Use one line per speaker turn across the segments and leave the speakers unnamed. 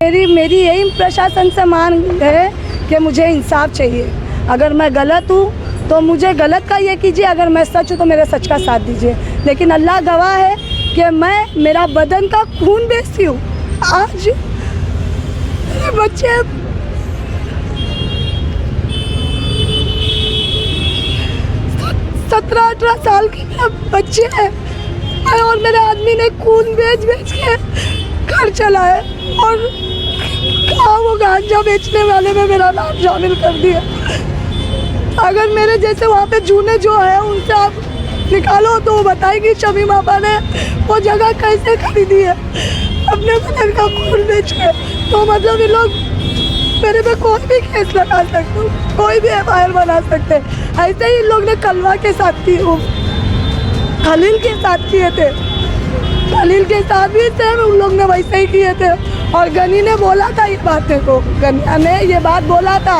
मेरी यही प्रशासन से मांग है कि मुझे इंसाफ चाहिए। अगर मैं गलत हूँ तो मुझे गलत का ये कीजिए, अगर मैं सच हूँ तो मेरे सच का साथ दीजिए। लेकिन अल्लाह गवाह है कि मैं मेरा बदन का खून बेचती हूँ। आज मेरे बच्चे 17-18 साल के बच्चे हैं और मेरे आदमी ने खून बेच के घर चलाए और वो गांजा बेचने वाले में मेरा नाम शामिल कर दिया। अगर मेरे जैसे वहाँ पे जूने जो है उनसे आप निकालो तो वो बताएगी शमीम आपा ने वो जगह कैसे खरीदी है अपने बदन का खून बेच के। तो मतलब ये लोग मेरे पे कोई भी केस लगा सकते, कोई भी एफआईआर बना सकते। ऐसे ही इन लोग ने कलवा के साथ की, खलील के साथ किए थे, खलील के साथ भी सेम उन लोग ने वैसे ही किए थे। और गनी ने बोला था इस बात को, गनिया ने ये बात बोला था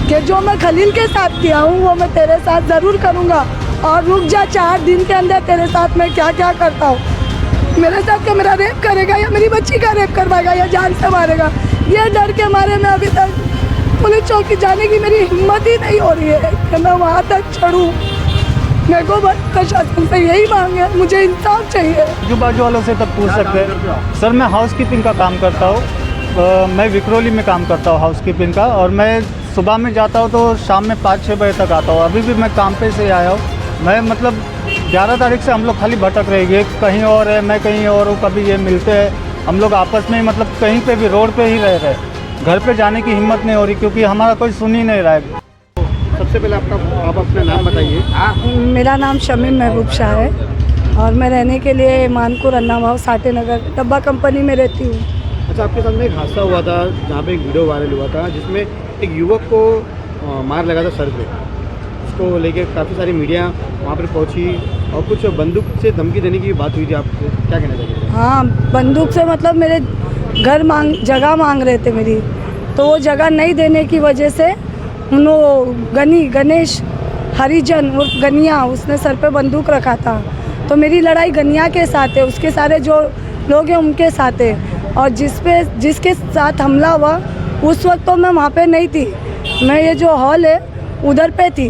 कि जो मैं खलील के साथ किया हूँ वो मैं तेरे साथ ज़रूर करूँगा और रुक जा 4 दिन के अंदर तेरे साथ मैं क्या क्या करता हूँ। मेरे साथ क्या मेरा रेप करेगा या मेरी बच्ची का रेप करवाएगा या जान से मारेगा, ये डर के मारे मैं अभी तक पुलिस चौकी जाने की मेरी हिम्मत ही नहीं हो रही है कि मैं वहाँ तक चढ़ूँ। मेरे को बस प्रशासन से यही मांग है, मुझे इंसाफ चाहिए।
जो बाजू वालों से तब पूछ सकते हैं। सर मैं हाउसकीपिंग का काम करता हूँ, मैं विक्रोली में काम करता हूँ हाउसकीपिंग का, और मैं सुबह में जाता हूँ तो शाम में 5-6 बजे तक आता हूँ। अभी भी मैं काम पे से आया हूँ। मैं मतलब 11 तारीख से हम लोग खाली भटक रहे हैं, कहीं और है मैं कहीं और हूँ, कभी ये मिलते हैं हम लोग आपस में, मतलब कहीं पे भी रोड पे ही रह रहे। घर पे जाने की हिम्मत नहीं हो रही क्योंकि हमारा कोई सुन ही नहीं रहा है।
सबसे पहले आप अपना नाम बताइए।
मेरा नाम शमीम महबूब शाह है और मैं रहने के लिए मानपुर अन्ना भाव साटे नगर डब्बा कंपनी में रहती हूँ।
अच्छा, आपके सामने एक हादसा हुआ था जहाँ पे एक वीडियो वायरल हुआ था जिसमें एक युवक को मार लगा था सर पे। उसको लेके काफ़ी सारी मीडिया वहाँ पर पहुँची और कुछ बंदूक से धमकी देने की बात हुई थी, आपको क्या कहना चाहिए?
हाँ, बंदूक से मतलब मेरे घर जगह मांग रहे थे मेरी, तो वो जगह नहीं देने की वजह से गणेश हरिजन उर्फ गनिया, उसने सर पे बंदूक रखा था। तो मेरी लड़ाई गनिया के साथ है, उसके सारे जो लोग हैं उनके साथ है। और जिसके साथ हमला हुआ उस वक्त तो मैं वहाँ पे नहीं थी, मैं ये जो हॉल है उधर पे थी।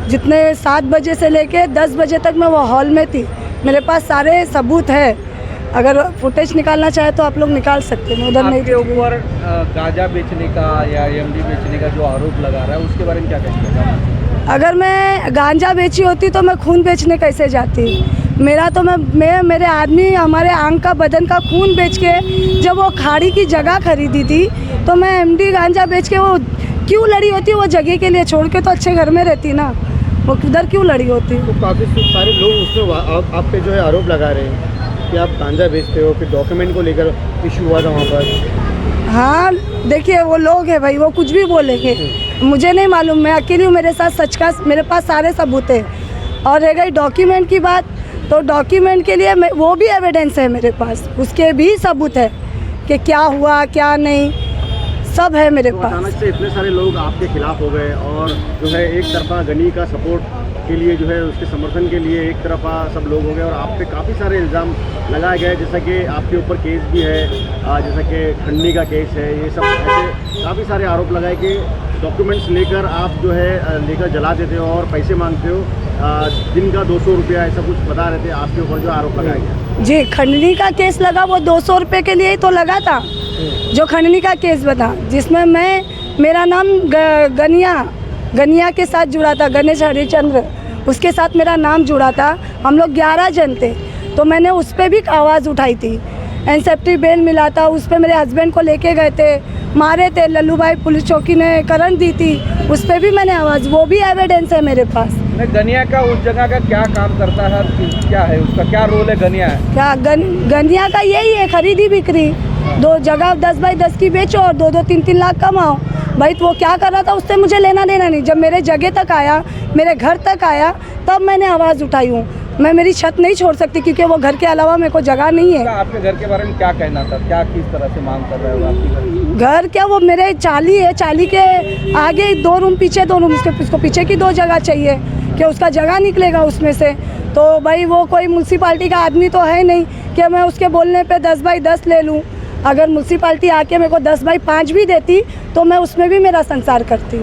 जितने 7 बजे से लेके 10 बजे तक मैं वो हॉल में थी। मेरे पास सारे सबूत है, अगर फुटेज निकालना चाहे तो आप लोग निकाल सकते हैं। उधर नहीं।
आपके ऊपर गांजा बेचने का या एमडी बेचने का जो आरोप लगा रहा है उसके बारे में क्या कहेंगे?
अगर मैं गांजा बेची होती तो मैं खून बेचने कैसे जाती? मेरा तो मैं मेरे आदमी हमारे आंग का बदन का खून बेच के जब वो खाड़ी की जगह खरीदी थी तो मैं एमडी गांजा बेच के वो क्यों लड़ी होती? वो जगह के लिए छोड़ के तो अच्छे घर में रहती ना, वो किधर क्यों लड़ी होती?
तो काफ़ी सारे लोग उसमें आप पे जो है आरोप लगा रहे हैं कि आप गांजा बेचते हो, फिर डॉक्यूमेंट को लेकर इशू हुआ था वहाँ पर।
हाँ देखिए, वो लोग हैं भाई, वो कुछ भी बोलेंगे, मुझे नहीं मालूम, मैं अकेली हूँ, मेरे साथ सच का मेरे पास सारे सबूत हैं। और रह गई डॉक्यूमेंट की बात, तो डॉक्यूमेंट के लिए वो भी एविडेंस है मेरे पास, उसके भी सबूत है कि क्या हुआ क्या नहीं, सब है मेरे पास।
अचानक से इतने सारे लोग आपके खिलाफ हो गए और जो है एक तरफा गनी का सपोर्ट के लिए जो है उसके समर्थन के लिए एक तरफा सब लोग हो गए और आप पे काफ़ी सारे इल्ज़ाम लगाए गए, जैसा कि आपके ऊपर केस भी है, जैसा कि खंडनी का केस है, ये सब ऐसे काफ़ी सारे आरोप लगाए कि डॉक्यूमेंट्स लेकर आप जो है लेकर जला देते हो और पैसे मांगते हो, दिन का 200 रुपया ऐसा कुछ बता रहे थे, आपके ऊपर जो आरोप लगाया गया।
जी, खंडनी का केस लगा वो 200 रुपये के लिए ही तो लगा था, जो खंडनी का केस बता, जिसमें मेरा नाम गनिया के साथ जुड़ा था, गणेश हरिचंद्र, उसके साथ मेरा नाम जुड़ा था। हम लोग 11 जन थे, तो मैंने उस पर भी आवाज़ उठाई थी। एनसेफ्टी बेल मिला था, उस पर मेरे हस्बैंड को लेके गए थे, मारे थे, लल्लू भाई पुलिस चौकी ने करंट दी थी, उस पर भी मैंने आवाज़, वो भी एविडेंस है मेरे पास।
गनिया का उस जगह का क्या काम करता है, क्या है उसका क्या रोल है? गनिया
क्या गनिया का यही है, खरीदी बिक्री, 2 जगह 10 बाई 10 की बेचो और 2-2, 3-3 लाख कमाओ भाई। तो वो क्या कर रहा था उससे मुझे लेना देना नहीं। जब मेरे जगह तक आया, मेरे घर तक आया, तब मैंने आवाज़ उठाई हूँ। मैं मेरी छत नहीं छोड़ सकती क्योंकि वो घर के अलावा मेरे को जगह नहीं है।
आपके घर के बारे में क्या कहना था, क्या किस तरह से मांग कर रहे हो आपकी
घर? क्या वो मेरे चाली है, चाली के आगे 2 रूम, पीछे 2 रूम, उसको पीछे की 2 जगह चाहिए कि उसका जगह निकलेगा उसमें से। तो भाई वो कोई म्यूनसिपाल्टी का आदमी तो है नहीं कि मैं उसके बोलने पे 10 बाई 10 ले लूँ। अगर म्यूनसिपाल्टी आके मेरे को 10 बाई 5 भी देती तो मैं उसमें भी मेरा संसार करती।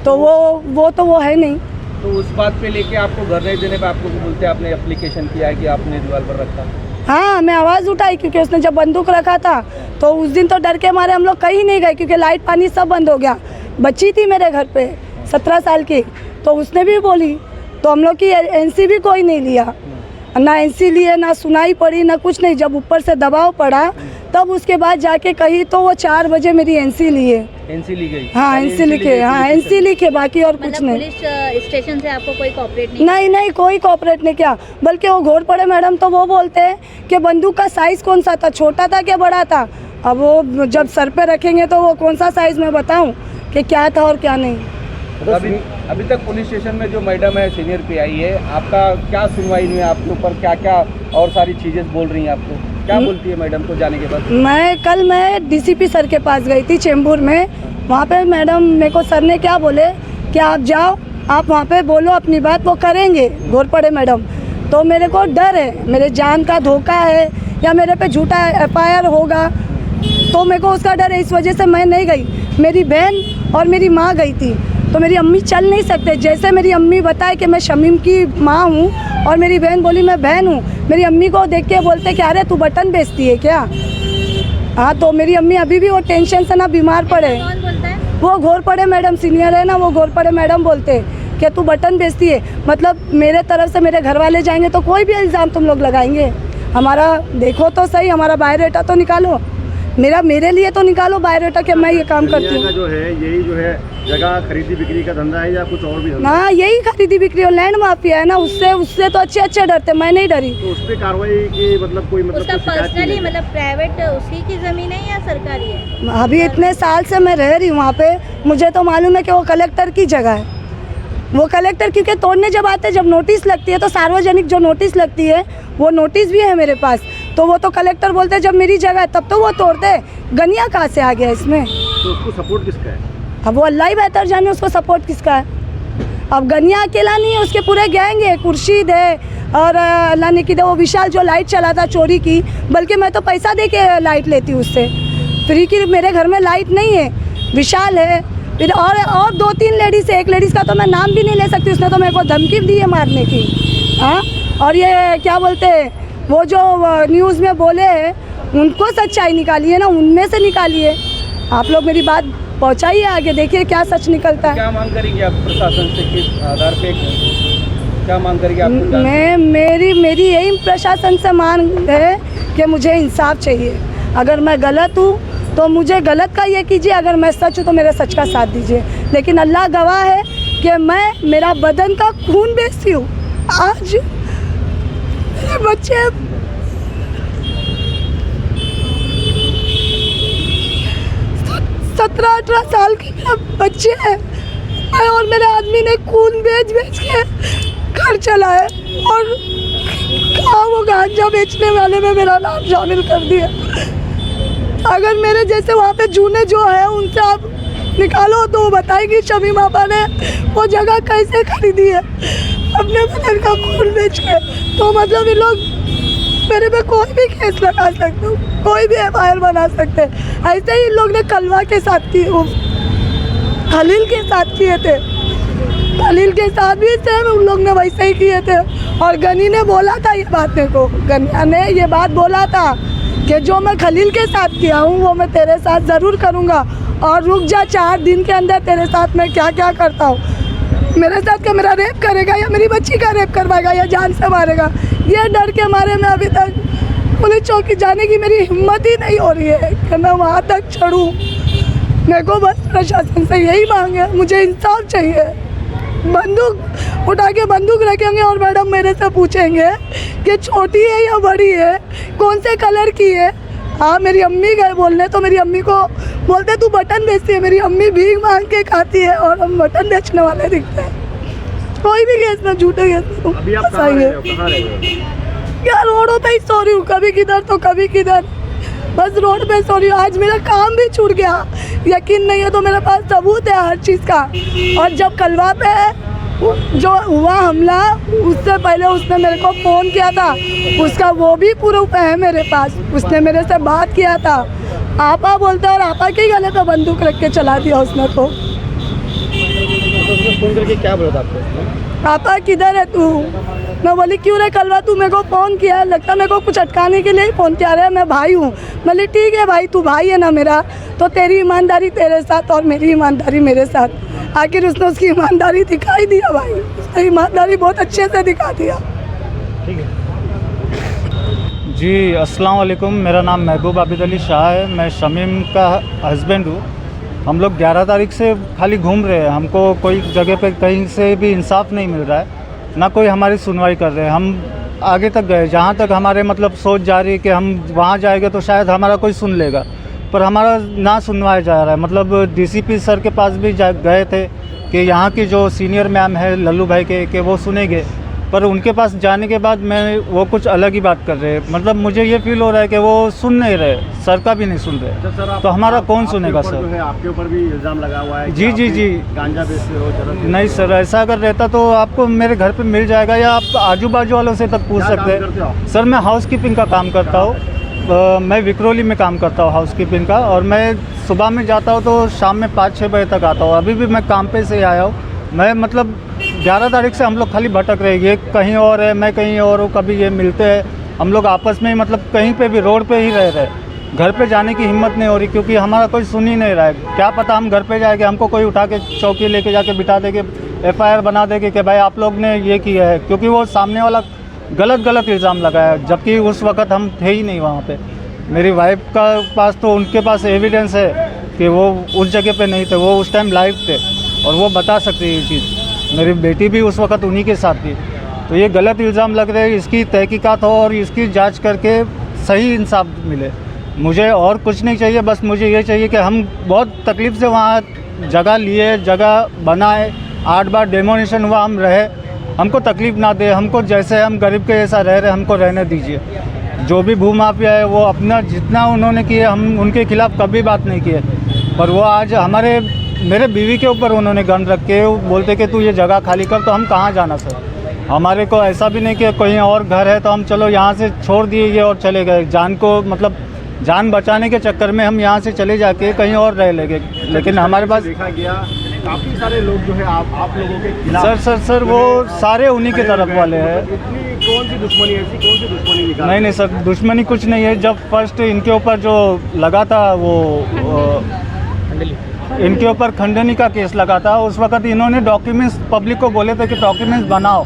तो वो है नहीं।
तो उस बात पे लेके आपको घर नहीं देने पे आपको बोलते हैं आपने एप्लीकेशन किया है कि आपने दीवार पर रखा?
हाँ, मैं आवाज़ उठाई क्योंकि उसने जब बंदूक रखा था तो उस दिन तो डर के मारे हम लोग कहीं नहीं गए क्योंकि लाइट पानी सब बंद हो गया। बच्ची थी मेरे घर पे 17 साल की, तो उसने भी बोली, तो हम लोग की एनसी भी कोई नहीं लिया, ना एनसी लिए, ना सुनाई पड़ी, ना कुछ नहीं। जब ऊपर से दबाव पड़ा तब उसके बाद जाके कही तो वो 4 बजे मेरी एनसी लिए।
एनसी ली गई?
हाँ, एनसी लिखे, हाँ एनसी लिखे, बाकी और कुछ नहीं।
पुलिस स्टेशन से आपको कोई कोऑपरेट
नहीं, कोई कोऑपरेट नहीं किया। बल्कि वो घोरपड़े मैडम तो वो बोलते हैं कि बंदूक का साइज़ कौन सा था, छोटा था क्या बड़ा था। अब वो जब सर पे रखेंगे तो वो कौन सा साइज़ मैं बताऊं कि क्या था और क्या नहीं।
तो अभी तक पुलिस स्टेशन में जो मैडम है सीनियर पीआई है, आपका क्या सुनवाई हुई है? आपके ऊपर क्या क्या और सारी चीज़ें बोल रही हैं आपको? क्या बोलती है मैडम को जाने के बाद?
कल मैं डीसीपी सर के पास गई थी चेंबूर में। वहाँ पे मैडम मेरे को सर ने क्या बोले कि आप जाओ, आप वहाँ पे बोलो अपनी बात, वो करेंगे घोरपड़े मैडम। तो मेरे को डर है, मेरे जान का धोखा है या मेरे पे झूठा FIR होगा, तो मेरे को उसका डर है। इस वजह से मैं नहीं गई। मेरी बहन और मेरी माँ गई थी, तो मेरी अम्मी चल नहीं सकते। जैसे मेरी अम्मी बताए कि मैं शमीम की माँ हूँ और मेरी बहन बोली मैं बहन हूँ, मेरी अम्मी को देख के बोलते कि अरे तू बटन बेचती है क्या? हाँ, तो मेरी अम्मी अभी भी वो टेंशन से ना बीमार पड़े।
कौन बोलता है?
वो घोरपड़े मैडम सीनियर है ना, वो घोरपड़े मैडम बोलते हैं कि तू बटन बेचती है। मतलब मेरे तरफ से मेरे घर वाले जाएंगे तो कोई भी इल्ज़ाम तुम लोग लगाएंगे। हमारा देखो तो सही, हमारा बायोडाटा तो निकालो, मेरे लिए तो निकालो बायोडाटा कि मैं ये काम करती हूँ।
जो है यही जो है जगह खरीदी बिक्री का धंधा है या कुछ और भी धंधा?
हाँ, यही खरीदी बिक्री और लैंड माफिया है ना, उससे तो अच्छे डरते, मैं नहीं डरी।
तो उस पर कार्रवाई की मतलब कोई
उसका पर्सनली मतलब प्राइवेट उसी की ज़मीन है या सरकारी है?
अभी इतने साल से मैं रह रही हूँ वहाँ पे, मुझे तो मालूम है कि वो कलेक्टर की जगह है। वो कलेक्टर क्योंकि तोड़ने जब आते हैं, जब नोटिस लगती है तो सार्वजनिक जो नोटिस लगती है वो नोटिस भी है मेरे पास, तो वो तो कलेक्टर बोलते हैं जब मेरी जगह है तब तो वो तोड़ते। गनिया कहाँ से आ गया इसमें?
तो उसको सपोर्ट किसका है?
अब वो अल्लाह ही बेहतर जाने उसको सपोर्ट किसका है। अब गनिया अकेला नहीं है, उसके पूरे गैंग है। खुर्शीद है और अल्लाह ने किधर वो विशाल जो लाइट चलाता चोरी की, बल्कि मैं तो पैसा दे के लाइट लेती हूँ उससे, फ्री की मेरे घर में लाइट नहीं है। विशाल है, फिर और 2-3 लेडीज़ है। एक लेडीज़ का तो मैं नाम भी नहीं ले सकती, उसने तो मेरे को धमकी दी है मारने की। हाँ, और ये क्या बोलते हैं, वो जो न्यूज़ में बोले हैं उनको सच्चाई निकालिए ना, उनमें से निकालिए। आप लोग मेरी बात पहुंचाइए आगे, देखिए क्या सच निकलता है।
क्या मांग करेंगे आप प्रशासन से, किस आधार पे क्या मांग करेंगे आप?
मेरी यही प्रशासन से मांग है कि मुझे इंसाफ चाहिए। अगर मैं गलत हूँ तो मुझे गलत का ये कीजिए, अगर मैं सच हूँ तो मेरे सच का साथ दीजिए। लेकिन अल्लाह गवाह है कि मैं मेरा बदन का खून बेचती हूँ। आज मेरे बच्चे 17-18 साल के बच्चे हैं, और मेरे आदमी ने खून बेच के घर चलाए और वो गांजा बेचने वाले में मेरा नाम शामिल कर दिया। अगर मेरे जैसे वहाँ पे जूने जो है उनसे आप निकालो तो वो बताएगी शमीम आपा ने वो जगह कैसे खरीदी है अपने बदन का खून बेच के। तो मतलब ये लोग मेरे पे कोई भी केस लगा सकते, कोई भी FIR बना सकते। ऐसे ही इन लोग ने कलवा के साथ की, खलील के साथ किए थे, खलील के साथ भी सेम उन लोग ने वैसे ही किए थे। और गनी ने बोला था ये बात, मेरे को गनिया ने ये बात बोला था कि जो मैं खलील के साथ किया हूँ वो मैं तेरे साथ ज़रूर करूँगा, और रुक जा 4 दिन के अंदर तेरे साथ मैं क्या क्या करता हूँ। मेरे साथ क्या मेरा रेप करेगा या मेरी बच्ची का रेप करवाएगा या जान से मारेगा, ये डर के मारे में अभी तक पुलिस चौकी जाने की मेरी हिम्मत ही नहीं हो रही है कि मैं वहाँ तक चढ़ूँ। मेरे को बस प्रशासन से यही मांग है, मुझे इंसाफ चाहिए। बंदूक उठा के बंदूक रखेंगे और मैडम मेरे से पूछेंगे कि छोटी है या बड़ी है, कौन से कलर की है। हाँ, मेरी अम्मी गए बोलने तो मेरी अम्मी को बोलते तू बटन बेचती है। मेरी अम्मी भीख मांग के खाती है और हम बटन बेचने वाले दिखते हैं। कोई भी केस में, झूठे केस में
अभी आप कहाँ रह रहे हो?
यार रोडों पे ही सो रही हूँ, कभी किधर तो कभी किधर, बस रोड पे सो रही हूँ। आज मेरा काम भी छूट गया, यकीन नहीं है तो मेरे पास सबूत है हर चीज़ का। और जब कलवा पे जो हुआ हमला उससे पहले उसने मेरे को फ़ोन किया था, उसका वो भी प्रूफ है मेरे पास। उसने मेरे से बात किया था, आपा बोलता और आपा के गले पे बंदूक रख के चला दिया उसने। तो
फोन करके क्या बोला था आपको?
आपा किधर है तू? मैं बोली क्यों रे कलवा, तू मेरे को फ़ोन किया, लगता मेरे को कुछ अटकाने के लिए ही फ़ोन किया। रहे मैं भाई हूँ। बोली ठीक है भाई, तू भाई है ना मेरा, तो तेरी ईमानदारी तेरे साथ और मेरी ईमानदारी मेरे साथ। आखिर उसने उसकी ईमानदारी दिखाई दिया भाई, उसने ईमानदारी बहुत अच्छे से दिखा दिया।
ठीक है
जी, अस्सलाम वालेकुम। मेरा नाम महबूब आबिद अली शाह है। मैं शमीम का हस्बैंड हूँ। हम लोग 11 तारीख से खाली घूम रहे हैं। हमको कोई जगह पे कहीं से भी इंसाफ नहीं मिल रहा है, ना कोई हमारी सुनवाई कर रहे हैं। हम आगे तक गए, जहाँ तक हमारे मतलब सोच जा रही है कि हम वहाँ जाएंगे तो शायद हमारा कोई सुन लेगा, पर हमारा ना सुनवाया जा रहा है। मतलब डीसीपी सर के पास भी गए थे कि यहाँ की जो सीनियर मैम है लल्लू भाई के वो सुनेंगे, पर उनके पास जाने के बाद वो कुछ अलग ही बात कर रहे हैं। मतलब मुझे ये फील हो रहा है कि वो सुन नहीं रहे, सर का भी नहीं सुन रहे।
सर,
तो हमारा कौन सुनेगा सर?
जो है आपके ऊपर भी इल्ज़ाम लगा हुआ है।
जी जी जी।
गांजा बेचते हो, चरस?
नहीं सर, ऐसा अगर रहता तो आपको मेरे घर पे मिल जाएगा, या आप आजू बाजू वालों से तक पूछ सकते हैं। सर मैं हाउस कीपिंग का काम करता हूँ। मैं विक्रोली में काम करता हूँ हाउस कीपिंग का, और मैं सुबह में जाता हूँ तो शाम में 5-6 बजे तक आता हूँ। अभी भी मैं काम पे से आया हूँ। मैं मतलब 11 तारीख से हम लोग खाली भटक रहे हैं। ये कहीं और है, मैं कहीं और हूँ। कभी ये मिलते हैं, हम लोग आपस में ही मतलब कहीं पे भी रोड पे ही रह रहे। घर पे जाने की हिम्मत नहीं हो रही, क्योंकि हमारा कोई सुन ही नहीं रहा है। क्या पता हम घर पे जाएंगे, हमको कोई उठा के चौकी लेके जाके बिठा देंगे, FIR बना देंगे कि भाई आप लोग ने ये किया है, क्योंकि वो सामने वाला गलत इल्ज़ाम लगाया, जबकि उस वक्त हम थे ही नहीं वहाँ पे। मेरी वाइफ का पास तो उनके पास एविडेंस है कि वो उस जगह पे नहीं थे, वो उस टाइम लाइव थे और वो बता सकते हैं ये चीज़। मेरी बेटी भी उस वक्त उन्हीं के साथ थी। तो ये गलत इल्ज़ाम लग रहे हैं, इसकी तहकीकात हो और इसकी जांच करके सही इंसाफ मिले। मुझे और कुछ नहीं चाहिए, बस मुझे ये चाहिए कि हम बहुत तकलीफ़ से वहाँ जगह लिए, जगह बनाए, 8 बार डेमोनेशन हुआ, हम रहे। हमको तकलीफ़ ना दे, हमको जैसे हम गरीब के जैसा रह रहे, हमको रहने दीजिए। जो भी भूमाफिया है वो अपना जितना उन्होंने किए, हम उनके खिलाफ़ कभी बात नहीं किए, पर वो आज मेरे बीवी के ऊपर उन्होंने गन रख के बोलते कि तू ये जगह खाली कर, तो हम कहाँ जाना सर? हमारे को ऐसा भी नहीं कि कहीं और घर है तो हम चलो यहाँ से छोड़ दिए ये और चले गए। जान को मतलब जान बचाने के चक्कर में हम यहाँ से चले जाके कहीं और रह लेंगे, लेकिन हमारे पास
देखा गया काफ़ी सारे लोग जो है आप लोगों के खिलाफ।
सर वो सारे उन्हीं के तरफ वाले हैं।
इतनी कौन सी दुश्मनी, ऐसी कौन सी दुश्मनी निकाल?
नहीं सर, दुश्मनी कुछ नहीं है। जब फर्स्ट इनके ऊपर जो लगा था वो इनके ऊपर खंडनी का केस लगा था, उस वक्त इन्होंने डॉक्यूमेंट्स पब्लिक को बोले थे कि डॉक्यूमेंट्स बनाओ,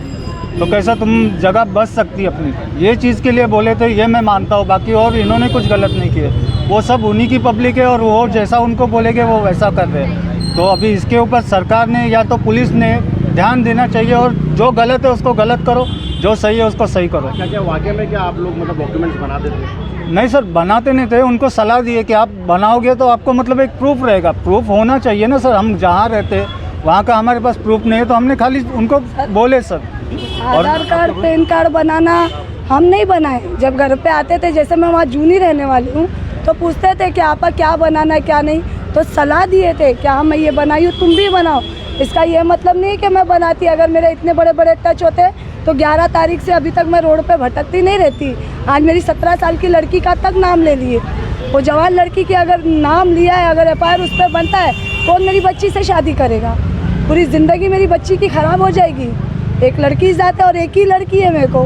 तो कैसा तुम जगह बच सकती अपनी, ये चीज़ के लिए बोले थे। ये मैं मानता हूँ, बाकी और इन्होंने कुछ गलत नहीं किए। वो सब उन्हीं की पब्लिक है और वो जैसा उनको बोलेंगे वो वैसा कर रहे हैं। तो अभी इसके ऊपर सरकार ने या तो पुलिस ने ध्यान देना चाहिए, और जो गलत है उसको गलत करो, जो सही है उसको सही करो।
क्या वाकई में क्या आप लोग मतलब डॉक्यूमेंट्स बनाते थे?
नहीं सर, बनाते नहीं थे। उनको सलाह दिए कि आप बनाओगे तो आपको मतलब एक प्रूफ रहेगा, प्रूफ होना चाहिए ना सर। हम जहाँ रहते वहाँ का हमारे पास प्रूफ नहीं है, तो हमने खाली उनको बोले सर
आधार कार्ड पैन कार्ड बनाना हम नहीं बनाए। जब घर पे आते थे, जैसे मैं वहाँ जूनी रहने वाली हूँ, तो पूछते थे कि आपा क्या बनाना है क्या नहीं, तो सलाह दिए थे कि हाँ मैं ये बनाई हूँ, तुम भी बनाओ। इसका ये मतलब नहीं कि मैं बनाती। अगर मेरे इतने बड़े बड़े टच होते तो 11 तारीख से अभी तक मैं रोड पे भटकती नहीं रहती। आज मेरी 17 साल की लड़की का तक नाम ले लिए। वो जवान लड़की की अगर नाम लिया है, अगर FIR उस पर बनता है, कौन मेरी बच्ची से शादी करेगा? पूरी ज़िंदगी मेरी बच्ची की ख़राब हो जाएगी। एक लड़की ज़ात है और एक ही लड़की है मेरे को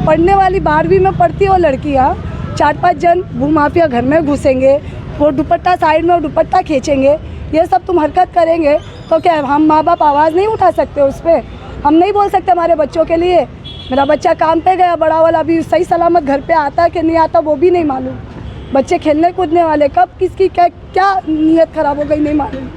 पढ़ने वाली। 12वीं में पढ़ती है वो लड़कियाँ। 4-5 जन भूमाफिया घर में घुसेंगे, वो दुपट्टा साइड में दुपट्टा खींचेंगे, ये सब तुम हरकत करेंगे तो क्या हम माँ बाप आवाज़ नहीं उठा सकते उस पर? हम नहीं बोल सकते हमारे बच्चों के लिए? मेरा बच्चा काम पे गया, बड़ा वाला अभी सही सलामत घर पे आता है कि नहीं आता वो भी नहीं मालूम। बच्चे खेलने कूदने वाले, कब किसकी क्या नीयत ख़राब हो गई नहीं मालूम।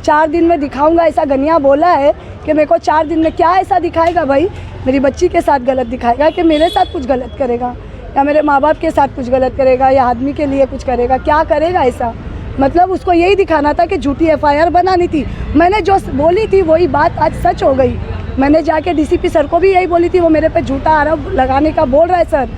4 दिन में दिखाऊंगा ऐसा गनिया बोला है कि मेरे को 4 दिन में क्या ऐसा दिखाएगा भाई? मेरी बच्ची के साथ गलत दिखाएगा कि मेरे साथ कुछ गलत करेगा, या मेरे माँ बाप के साथ कुछ गलत करेगा, या आदमी के लिए कुछ करेगा? क्या करेगा ऐसा? मतलब उसको यही दिखाना था कि झूठी FIR बनानी थी। मैंने जो बोली थी वही बात आज सच हो गई। मैंने जाके DCP सर को भी यही बोली थी, वो मेरे पे झूठा आरोप लगाने का बोल रहा है सर।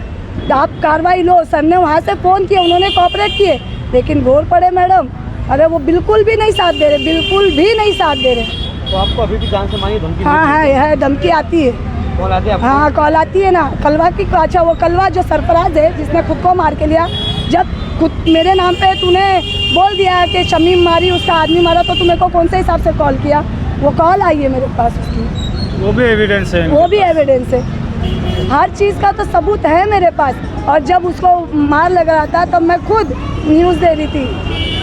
आप कार्रवाई लो। सर ने वहाँ से फ़ोन किए, उन्होंने कोऑपरेट किए, लेकिन घोर पड़े मैडम। अरे वो बिल्कुल भी नहीं साथ दे रहे, बिल्कुल भी नहीं साथ दे रहे।
तो आपको अभी भी जान से मारिए धमकी?
हाँ है धमकी आती है।
कौन आते हैं आपको?
हाँ कॉल आती है ना, कलवा की। अच्छा वो कलवा जो सरफराज है जिसने खुद को मार के लिया, जब खुद मेरे नाम पे तूने बोल दिया कि शमीम मारी, उसका आदमी मारा, तो तुम्हें को कौन से हिसाब से कॉल किया? वो कॉल आई है मेरे पास उसकी,
वो भी एविडेंस है।
वो भी एविडेंस है, हर चीज़ का तो सबूत है मेरे पास। और जब उसको मार लग रहा था तब मैं खुद न्यूज़ दे रही थी,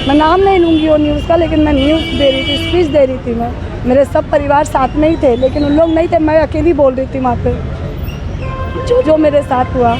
मैं नाम नहीं लूँगी वो न्यूज़ का, लेकिन मैं न्यूज़ दे रही थी, स्पीच दे रही थी मैं। मेरे सब परिवार साथ में ही थे, लेकिन उन लोग नहीं थे, मैं अकेली बोल रही थी वहाँ पे जो मेरे साथ हुआ।